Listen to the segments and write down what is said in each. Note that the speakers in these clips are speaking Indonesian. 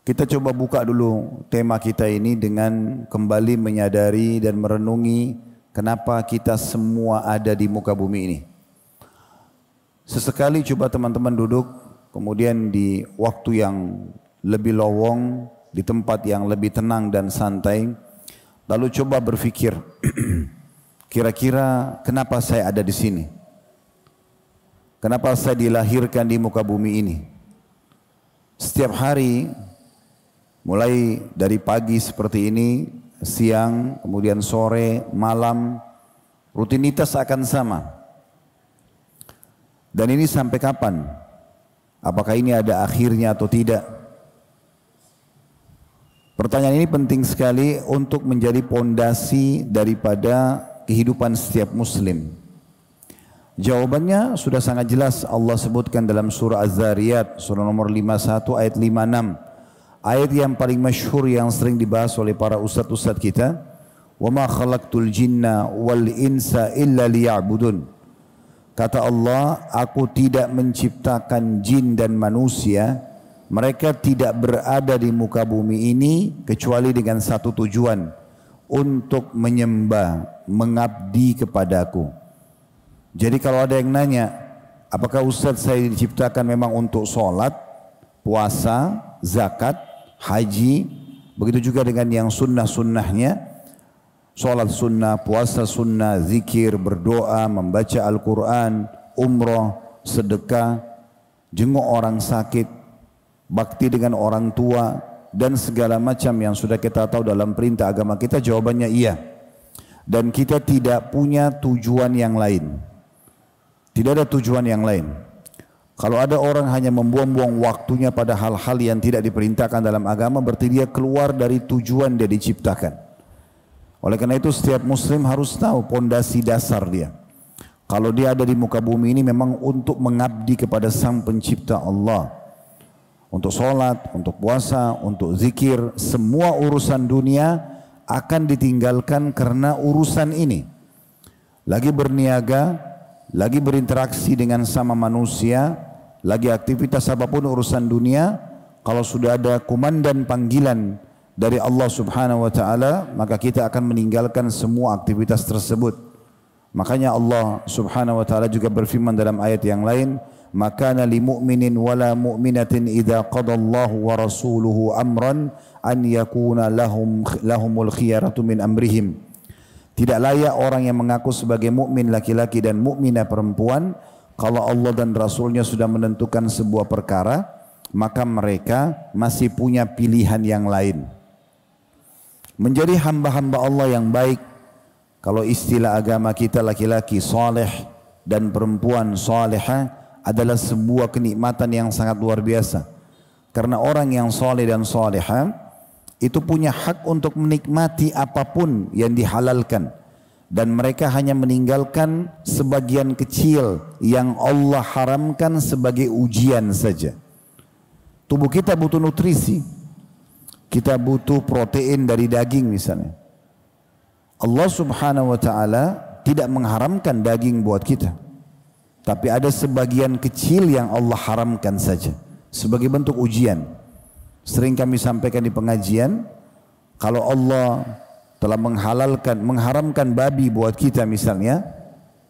Kita coba buka dulu tema kita ini dengan kembali menyadari dan merenungi kenapa kita semua ada di muka bumi ini. Sesekali coba teman-teman duduk, kemudian di waktu yang lebih lowong, di tempat yang lebih tenang dan santai, lalu coba berpikir, kira-kira kenapa saya ada di sini? Kenapa saya dilahirkan di muka bumi ini? Setiap hari, mulai dari pagi seperti ini, siang, kemudian sore, malam, rutinitas akan sama. Dan ini sampai kapan? Apakah ini ada akhirnya atau tidak? Pertanyaan ini penting sekali untuk menjadi pondasi daripada kehidupan setiap muslim. Jawabannya sudah sangat jelas Allah sebutkan dalam surah Az-Zariyat, surah nomor 51 ayat 56. Ayat yang paling masyhur yang sering dibahas oleh para ustadz-ustadz kita. وَمَا خَلَقْتُ الْجِنَّ وَالْإِنْسَ إِلَّا لِيَعْبُدُونَ. Kata Allah, aku tidak menciptakan jin dan manusia, mereka tidak berada di muka bumi ini kecuali dengan satu tujuan, untuk menyembah, mengabdi kepadaku. Jadi kalau ada yang nanya, apakah Ustaz saya diciptakan memang untuk sholat, puasa, zakat, haji, begitu juga dengan yang sunnah-sunnahnya, sholat sunnah, puasa sunnah, zikir, berdoa, membaca Al-Quran, umrah, sedekah, jenguk orang sakit, bakti dengan orang tua, dan segala macam yang sudah kita tahu dalam perintah agama kita. Jawabannya iya. Dan kita tidak punya tujuan yang lain. Tidak ada tujuan yang lain. Kalau ada orang hanya membuang-buang waktunya pada hal-hal yang tidak diperintahkan dalam agama, berarti dia keluar dari tujuan dia diciptakan. Oleh karena itu setiap muslim harus tahu pondasi dasar dia. Kalau dia ada di muka bumi ini memang untuk mengabdi kepada Sang Pencipta Allah. Untuk sholat, untuk puasa, untuk zikir, semua urusan dunia akan ditinggalkan karena urusan ini. Lagi berniaga, lagi berinteraksi dengan sama manusia, lagi aktivitas apapun urusan dunia, kalau sudah ada kumandan panggilan dari Allah Subhanahu wa taala, maka kita akan meninggalkan semua aktivitas tersebut. Makanya Allah Subhanahu wa taala juga berfirman dalam ayat yang lain, "Makana lil mu'minin wala mu'minatin idza qadallahu wa rasuluhu amran an yakuna lahumul khiyaratu min amrihim." Tidak layak orang yang mengaku sebagai mukmin laki-laki dan mukminah perempuan kalau Allah dan Rasulnya sudah menentukan sebuah perkara, maka mereka masih punya pilihan yang lain. Menjadi hamba-hamba Allah yang baik, kalau istilah agama kita laki-laki saleh dan perempuan salehah adalah sebuah kenikmatan yang sangat luar biasa. Karena orang yang saleh dan salehah itu punya hak untuk menikmati apapun yang dihalalkan, dan mereka hanya meninggalkan sebagian kecil yang Allah haramkan sebagai ujian saja. Tubuh kita butuh nutrisi. Kita butuh protein dari daging misalnya. Allah Subhanahu wa taala tidak mengharamkan daging buat kita. Tapi ada sebagian kecil yang Allah haramkan saja sebagai bentuk ujian. Sering kami sampaikan di pengajian, kalau Allah telah mengharamkan babi buat kita misalnya,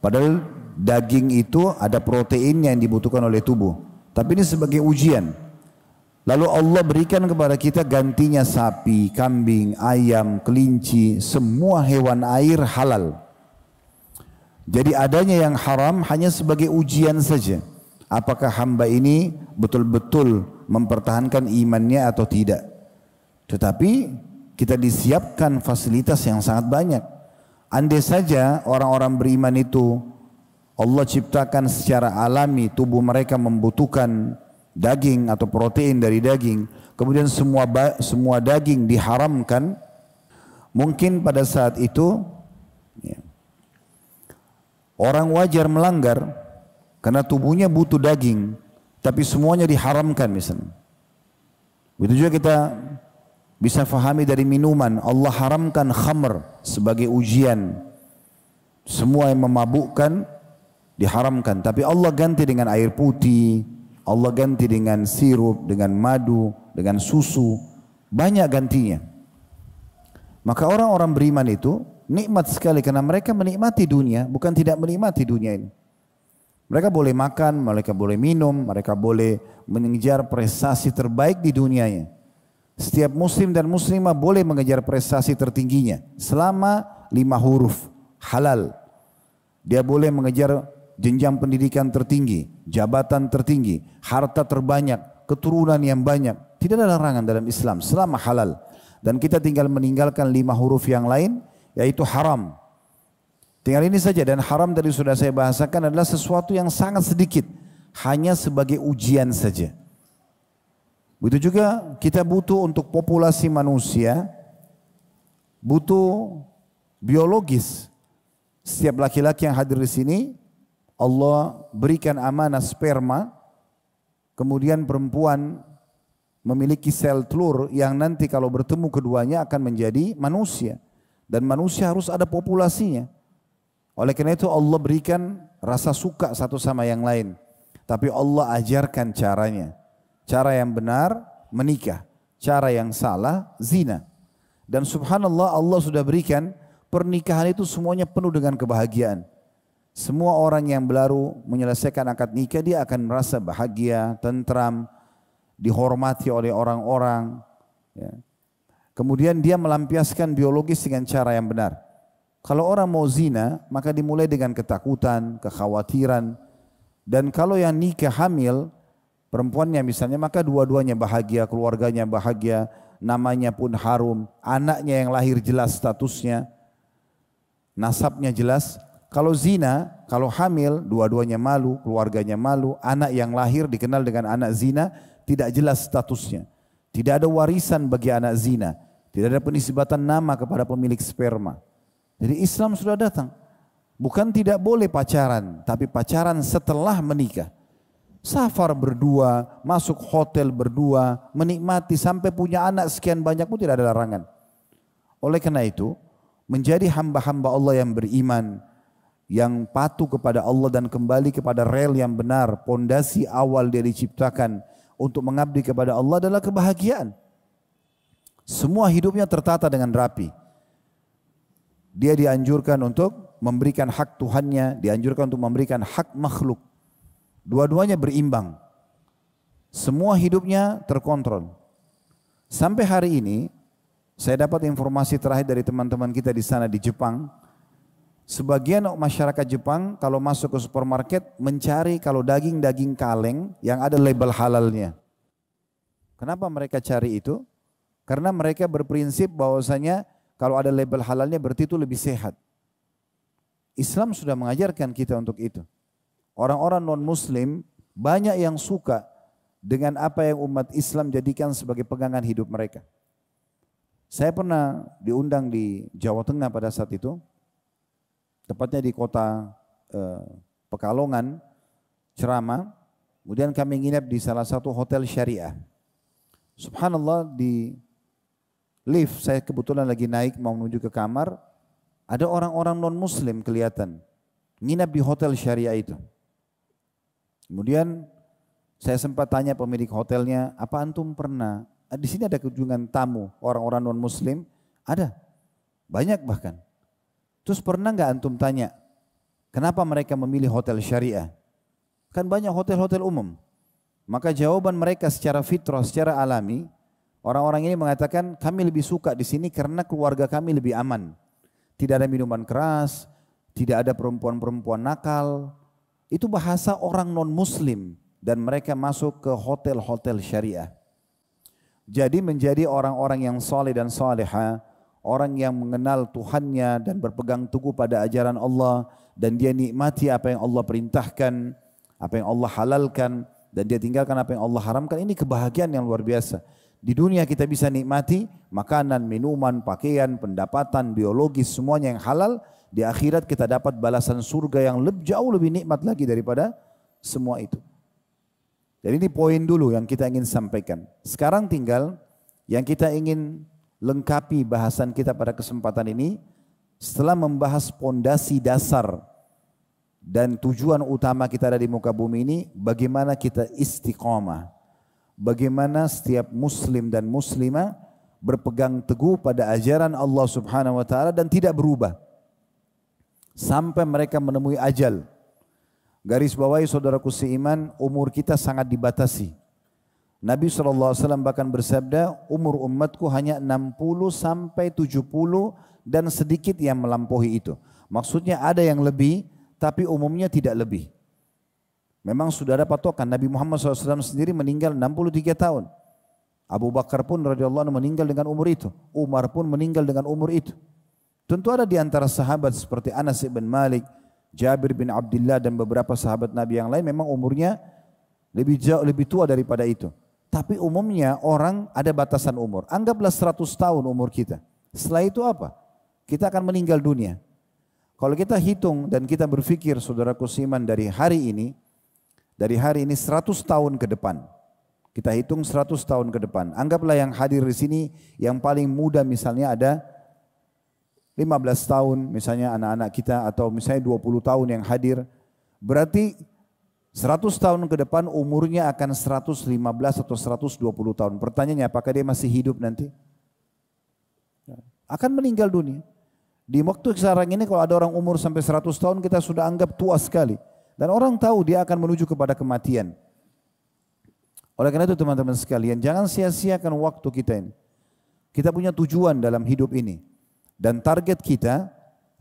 padahal daging itu ada proteinnya yang dibutuhkan oleh tubuh. Tapi ini sebagai ujian. Lalu Allah berikan kepada kita gantinya sapi, kambing, ayam, kelinci, semua hewan air halal. Jadi adanya yang haram hanya sebagai ujian saja. Apakah hamba ini betul-betul mempertahankan imannya atau tidak. Tetapi kita disiapkan fasilitas yang sangat banyak. Andai saja orang-orang beriman itu Allah ciptakan secara alami, tubuh mereka membutuhkan daging atau protein dari daging, kemudian semua daging diharamkan, mungkin pada saat itu ya, orang wajar melanggar karena tubuhnya butuh daging, tapi semuanya diharamkan misalnya. Begitu juga kita bisa fahami dari minuman, Allah haramkan khamr sebagai ujian. Semua yang memabukkan diharamkan, tapi Allah ganti dengan air putih, Allah ganti dengan sirup, dengan madu, dengan susu, banyak gantinya. Maka orang-orang beriman itu nikmat sekali karena mereka menikmati dunia, bukan tidak menikmati dunia ini. Mereka boleh makan, mereka boleh minum, mereka boleh mengejar prestasi terbaik di dunianya. Setiap muslim dan muslimah boleh mengejar prestasi tertingginya selama 5 huruf halal. Dia boleh mengejar jenjang pendidikan tertinggi, jabatan tertinggi, harta terbanyak, keturunan yang banyak. Tidak ada larangan dalam Islam selama halal. Dan kita tinggal meninggalkan 5 huruf yang lain, yaitu haram. Tinggal ini saja, dan haram tadi sudah saya bahasakan adalah sesuatu yang sangat sedikit, hanya sebagai ujian saja. Begitu juga kita butuh untuk populasi manusia, butuh biologis. Setiap laki-laki yang hadir di sini, Allah berikan amanah sperma, kemudian perempuan memiliki sel telur yang nanti kalau bertemu keduanya akan menjadi manusia. Dan manusia harus ada populasinya. Oleh karena itu Allah berikan rasa suka satu sama yang lain. Tapi Allah ajarkan caranya. Cara yang benar menikah. Cara yang salah zina. Dan subhanallah Allah sudah berikan pernikahan itu semuanya penuh dengan kebahagiaan. Semua orang yang baru menyelesaikan akad nikah dia akan merasa bahagia, tentram, dihormati oleh orang-orang. Ya. Kemudian dia melampiaskan biologis dengan cara yang benar. Kalau orang mau zina, maka dimulai dengan ketakutan, kekhawatiran. Dan kalau yang nikah hamil, perempuannya misalnya, maka dua-duanya bahagia, keluarganya bahagia, namanya pun harum, anaknya yang lahir jelas statusnya, nasabnya jelas. Kalau zina, kalau hamil, dua-duanya malu, keluarganya malu, anak yang lahir dikenal dengan anak zina, tidak jelas statusnya. Tidak ada warisan bagi anak zina, tidak ada penisbatan nama kepada pemilik sperma. Jadi Islam sudah datang. Bukan tidak boleh pacaran, tapi pacaran setelah menikah. Safar berdua, masuk hotel berdua, menikmati sampai punya anak sekian banyak pun tidak ada larangan. Oleh karena itu, menjadi hamba-hamba Allah yang beriman, yang patuh kepada Allah dan kembali kepada rel yang benar, pondasi awal dia diciptakan untuk mengabdi kepada Allah adalah kebahagiaan. Semua hidupnya tertata dengan rapi. Dia dianjurkan untuk memberikan hak Tuhannya, dianjurkan untuk memberikan hak makhluk. Dua-duanya berimbang. Semua hidupnya terkontrol. Sampai hari ini, saya dapat informasi terakhir dari teman-teman kita di sana di Jepang. Sebagian masyarakat Jepang kalau masuk ke supermarket mencari kalau daging-daging kaleng yang ada label halalnya. Kenapa mereka cari itu? Karena mereka berprinsip bahwasanya kalau ada label halalnya berarti itu lebih sehat. Islam sudah mengajarkan kita untuk itu. Orang-orang non-muslim banyak yang suka dengan apa yang umat Islam jadikan sebagai pegangan hidup mereka. Saya pernah diundang di Jawa Tengah pada saat itu, tepatnya di kota Pekalongan, ceramah. Kemudian kami nginap di salah satu hotel syariah. Subhanallah, di lift saya kebetulan lagi naik mau menuju ke kamar, ada orang-orang non-muslim kelihatan nginap di hotel syariah itu. Kemudian saya sempat tanya pemilik hotelnya, apa antum pernah di sini ada kunjungan tamu orang-orang non-muslim? Ada, banyak bahkan. Terus pernah nggak antum tanya, kenapa mereka memilih hotel syariah? Kan banyak hotel-hotel umum. Maka jawaban mereka secara fitrah, secara alami, orang-orang ini mengatakan kami lebih suka di sini karena keluarga kami lebih aman. Tidak ada minuman keras, tidak ada perempuan-perempuan nakal. Itu bahasa orang non-muslim dan mereka masuk ke hotel-hotel syariah. Jadi menjadi orang-orang yang saleh dan salihah, orang yang mengenal Tuhannya dan berpegang teguh pada ajaran Allah dan dia nikmati apa yang Allah perintahkan, apa yang Allah halalkan dan dia tinggalkan apa yang Allah haramkan, ini kebahagiaan yang luar biasa. Di dunia kita bisa nikmati makanan, minuman, pakaian, pendapatan, biologis, semuanya yang halal. Di akhirat kita dapat balasan surga yang jauh lebih nikmat lagi daripada semua itu. Jadi ini poin dulu yang kita ingin sampaikan. Sekarang tinggal yang kita ingin lengkapi bahasan kita pada kesempatan ini. Setelah membahas pondasi dasar dan tujuan utama kita ada di muka bumi ini, bagaimana kita istiqamah. bagaimana setiap muslim dan muslimah berpegang teguh pada ajaran Allah Subhanahu wa taala dan tidak berubah sampai mereka menemui ajal. Garis bawahi saudaraku seiman, umur kita sangat dibatasi. Nabi SAW bahkan bersabda, umur umatku hanya 60 sampai 70 dan sedikit yang melampaui itu. Maksudnya ada yang lebih, tapi umumnya tidak lebih. Memang sudah ada patokan, Nabi Muhammad SAW sendiri meninggal 63 tahun. Abu Bakar pun radhiyallahu anhu meninggal dengan umur itu. Umar pun meninggal dengan umur itu. Tentu ada di antara sahabat seperti Anas bin Malik, Jabir bin Abdullah dan beberapa sahabat Nabi yang lain memang umurnya lebih tua daripada itu. Tapi umumnya orang ada batasan umur. Anggaplah 100 tahun umur kita. Setelah itu apa? Kita akan meninggal dunia. Kalau kita hitung dan kita berpikir saudaraku seiman dari hari ini 100 tahun ke depan. Kita hitung 100 tahun ke depan. Anggaplah yang hadir di sini yang paling muda misalnya ada 15 tahun misalnya anak-anak kita atau misalnya 20 tahun yang hadir. Berarti 100 tahun ke depan umurnya akan 115 atau 120 tahun. Pertanyaannya apakah dia masih hidup nanti? Akan meninggal dunia. Di waktu sekarang ini kalau ada orang umur sampai 100 tahun kita sudah anggap tua sekali. Dan orang tahu dia akan menuju kepada kematian. Oleh karena itu teman-teman sekalian, jangan sia-siakan waktu kita ini. Kita punya tujuan dalam hidup ini. Dan target kita,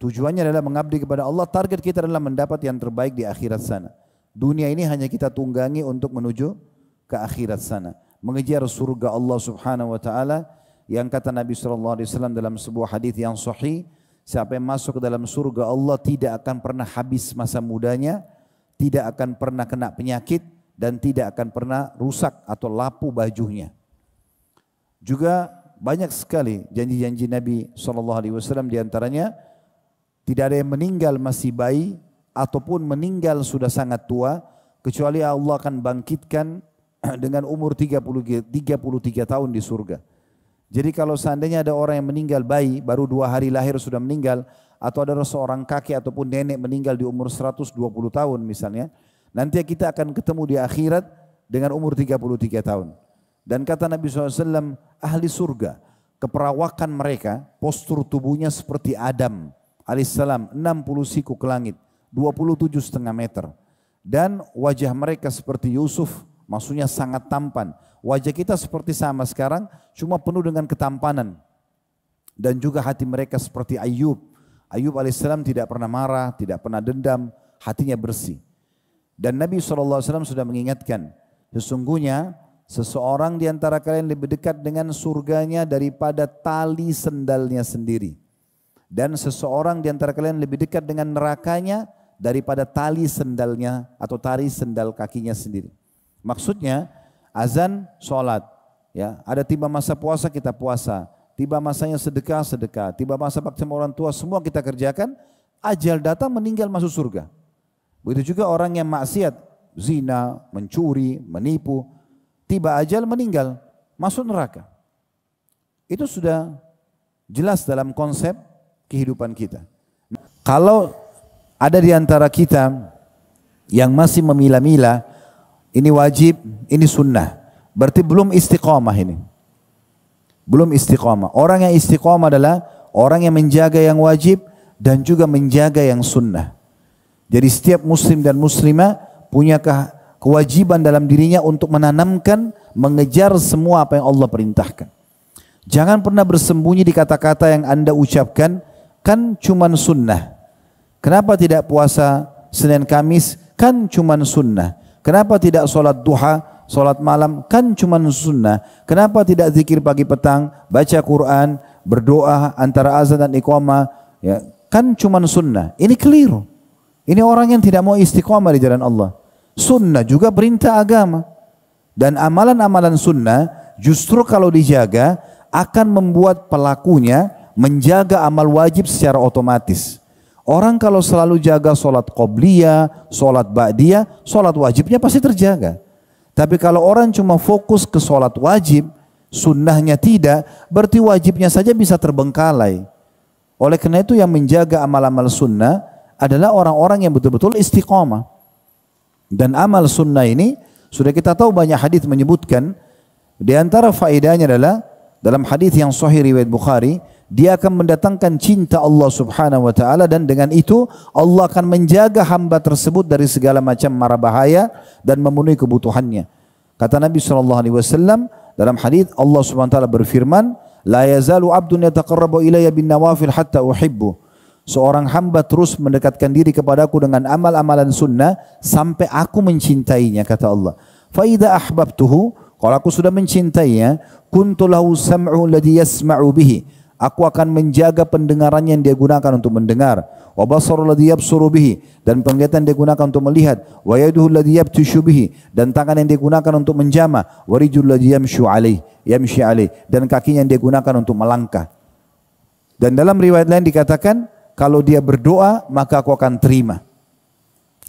tujuannya adalah mengabdi kepada Allah. Target kita adalah mendapat yang terbaik di akhirat sana. Dunia ini hanya kita tunggangi untuk menuju ke akhirat sana. Mengejar surga Allah Subhanahu wa taala yang kata Nabi SAW dalam sebuah hadis yang sahih, siapa yang masuk ke dalam surga Allah tidak akan pernah habis masa mudanya, tidak akan pernah kena penyakit dan tidak akan pernah rusak atau lapu bajunya. Juga banyak sekali janji-janji Nabi SAW, diantaranya tidak ada yang meninggal masih bayi ataupun meninggal sudah sangat tua kecuali Allah akan bangkitkan dengan umur 33 tahun di surga. Jadi kalau seandainya ada orang yang meninggal bayi baru 2 hari lahir sudah meninggal, atau ada seorang kakek ataupun nenek meninggal di umur 120 tahun misalnya, nanti kita akan ketemu di akhirat dengan umur 33 tahun. Dan kata Nabi SAW, ahli surga, keperawakan mereka, postur tubuhnya seperti Adam alaihissalam, 60 siku ke langit, 27,5 meter. Dan wajah mereka seperti Yusuf, maksudnya sangat tampan. Wajah kita seperti sama sekarang, cuma penuh dengan ketampanan. Dan juga hati mereka seperti Ayub. Ayub alaihissalam tidak pernah marah, tidak pernah dendam, hatinya bersih. Dan Nabi SAW sudah mengingatkan, sesungguhnya seseorang di antara kalian lebih dekat dengan surganya daripada tali sendalnya sendiri. Dan seseorang di antara kalian lebih dekat dengan nerakanya daripada tali sendalnya atau tali sendal kakinya sendiri. Maksudnya azan, sholat. Ya, ada tiba masa puasa kita puasa. Tiba masanya sedekah, sedekah. Tiba masa bakti sama orang tua, semua kita kerjakan. Ajal datang meninggal masuk surga. Begitu juga orang yang maksiat, zina, mencuri, menipu. Tiba ajal meninggal, masuk neraka. Itu sudah jelas dalam konsep kehidupan kita. Kalau ada di antara kita yang masih memilah-milah, ini wajib, ini sunnah. Berarti belum istiqamah ini. Belum istiqamah. Orang yang istiqamah adalah orang yang menjaga yang wajib dan juga menjaga yang sunnah. Jadi setiap muslim dan muslimah punya kewajiban dalam dirinya untuk menanamkan, mengejar semua apa yang Allah perintahkan. Jangan pernah bersembunyi di kata-kata yang Anda ucapkan, kan cuman sunnah. Kenapa tidak puasa Senin Kamis? Kan cuman sunnah. Kenapa tidak sholat duha, sholat malam? Kan cuman sunnah. Kenapa tidak zikir pagi petang, baca Quran, berdoa antara azan dan iqamah? Ya, kan cuman sunnah. Ini keliru. Ini orang yang tidak mau istiqamah di jalan Allah. Sunnah juga perintah agama. Dan amalan-amalan sunnah justru kalau dijaga akan membuat pelakunya menjaga amal wajib secara otomatis. Orang kalau selalu jaga sholat qobliyah, sholat ba'diyah, sholat wajibnya pasti terjaga. Tapi kalau orang cuma fokus ke sholat wajib, sunnahnya tidak, berarti wajibnya saja bisa terbengkalai. Oleh karena itu yang menjaga amal-amal sunnah adalah orang-orang yang betul-betul istiqamah. Dan amal sunnah ini Sudah kita tahu banyak hadis menyebutkan, di antara faedahnya adalah dalam hadis yang sahih riwayat Bukhari, dia akan mendatangkan cinta Allah Subhanahu wa taala, dan dengan itu Allah akan menjaga hamba tersebut dari segala macam mara bahaya dan memenuhi kebutuhannya. Kata Nabi SAW dalam hadis, Allah Subhanahu wa taala berfirman, la yazalu abdun yataqarrabu ilayya bin nawafil hatta uhibbu. Seorang hamba terus mendekatkan diri kepadaku dengan amal-amalan sunnah sampai aku mencintainya, kata Allah. Fa idza ahbabtuhu, kalau aku sudah mencintainya, kuntu lahu sam'u alladhi yasma'u bihi. Aku akan menjaga pendengarannya yang dia gunakan untuk mendengar. Wa basaru alladhi yabsuru bihi, dan penglihatan dia gunakan untuk melihat. Wa yaduhu alladhi yabtishu bihi, dan tangan yang dia gunakan untuk menjamah. Wa rijul alladhi yamshi alaih, dan kakinya yang dia gunakan untuk melangkah. Dan dalam riwayat lain dikatakan, kalau dia berdoa maka aku akan terima.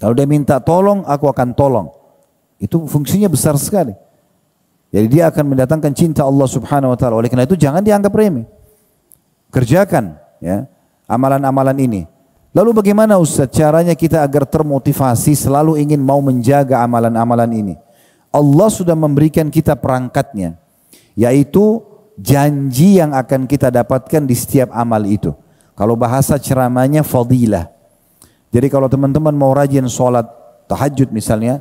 Kalau dia minta tolong, aku akan tolong. Itu fungsinya besar sekali. Jadi dia akan mendatangkan cinta Allah Subhanahu wa taala. Oleh karena itu jangan dianggap remeh. Kerjakan ya amalan-amalan ini. Lalu bagaimana Ustaz caranya kita agar termotivasi selalu ingin mau menjaga amalan-amalan ini? Allah sudah memberikan kita perangkatnya, yaitu janji yang akan kita dapatkan di setiap amal itu. Kalau bahasa ceramahnya fadilah. Jadi kalau teman-teman mau rajin sholat tahajud misalnya,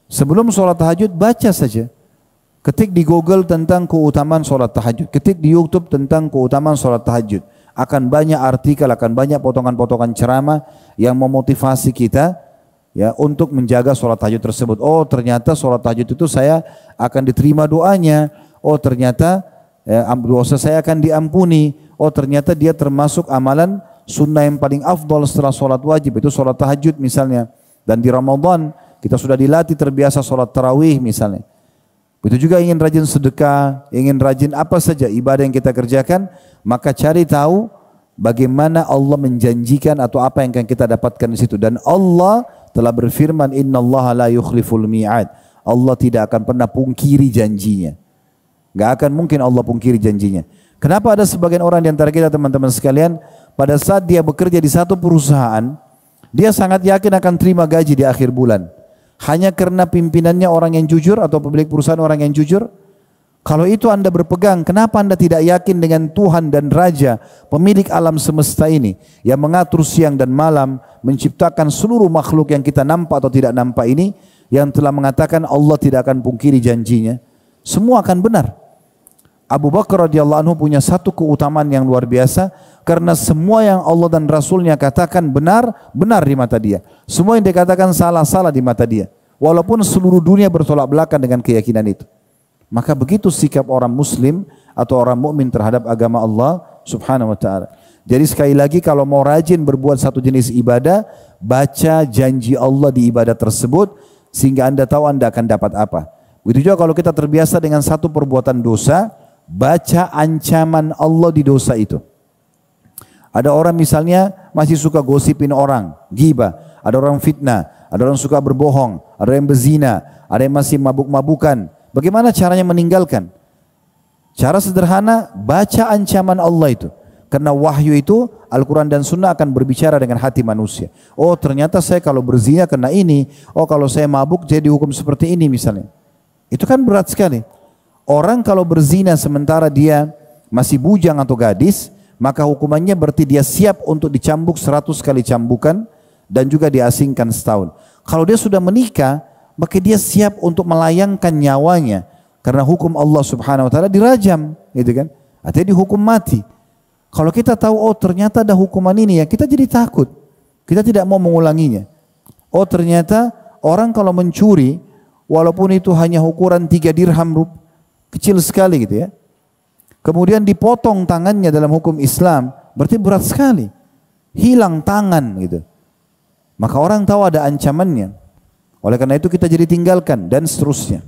sebelum sholat tahajud baca saja. Ketik di Google tentang keutamaan sholat tahajud. Ketik di YouTube tentang keutamaan sholat tahajud. Akan banyak artikel, akan banyak potongan-potongan ceramah yang memotivasi kita ya untuk menjaga sholat tahajud tersebut. Oh ternyata sholat tahajud itu saya akan diterima doanya. Oh ternyata dosa saya akan diampuni. Oh ternyata dia termasuk amalan sunnah yang paling afdal setelah sholat wajib. Itu sholat tahajud misalnya. Dan di Ramadan kita sudah dilatih terbiasa sholat tarawih misalnya. Begitu juga ingin rajin sedekah, ingin rajin apa saja ibadah yang kita kerjakan, maka cari tahu bagaimana Allah menjanjikan atau apa yang akan kita dapatkan di situ. Dan Allah telah berfirman, innallaha la yukhliful mi'ad. Allah tidak akan pernah pungkiri janjinya. Gak akan mungkin Allah pungkiri janjinya. Kenapa ada sebagian orang di antara kita teman-teman sekalian, pada saat dia bekerja di satu perusahaan, dia sangat yakin akan terima gaji di akhir bulan. Hanya karena pimpinannya orang yang jujur atau pemilik perusahaan orang yang jujur? Kalau itu Anda berpegang, kenapa Anda tidak yakin dengan Tuhan dan Raja, pemilik alam semesta ini, yang mengatur siang dan malam, menciptakan seluruh makhluk yang kita nampak atau tidak nampak ini, yang telah mengatakan Allah tidak akan pungkiri janjinya? Semua akan benar. Abu Bakar radhiyallahu anhu punya satu keutamaan yang luar biasa, karena semua yang Allah dan Rasulnya katakan benar, benar di mata dia. Semua yang dikatakan salah, salah di mata dia. Walaupun seluruh dunia bertolak belakang dengan keyakinan itu. Maka begitu sikap orang muslim atau orang mukmin terhadap agama Allah subhanahu wa ta'ala. Jadi sekali lagi kalau mau rajin berbuat satu jenis ibadah, baca janji Allah di ibadah tersebut, sehingga Anda tahu Anda akan dapat apa. Begitu juga kalau kita terbiasa dengan satu perbuatan dosa, baca ancaman Allah di dosa itu. Ada orang misalnya masih suka gosipin orang, ghibah, ada orang fitnah, ada orang suka berbohong, ada yang berzina, ada yang masih mabuk-mabukan. Bagaimana caranya meninggalkan? Cara sederhana, baca ancaman Allah itu. Karena wahyu itu, Al-Quran dan Sunnah akan berbicara dengan hati manusia. Oh ternyata saya kalau berzina kena ini, oh kalau saya mabuk jadi hukum seperti ini misalnya. Itu kan berat sekali. Orang kalau berzina sementara dia masih bujang atau gadis, maka hukumannya berarti dia siap untuk dicambuk 100 kali cambukan dan juga diasingkan setahun. Kalau dia sudah menikah, maka dia siap untuk melayangkan nyawanya karena hukum Allah Subhanahu wa taala dirajam, gitu kan? Artinya dihukum mati. Kalau kita tahu oh ternyata ada hukuman ini ya, kita jadi takut. Kita tidak mau mengulanginya. Oh ternyata orang kalau mencuri walaupun itu hanya ukuran 3 dirham, kecil sekali gitu ya. Kemudian dipotong tangannya dalam hukum Islam, berarti berat sekali. Hilang tangan gitu. Maka orang tahu ada ancamannya. Oleh karena itu kita jadi tinggalkan dan seterusnya.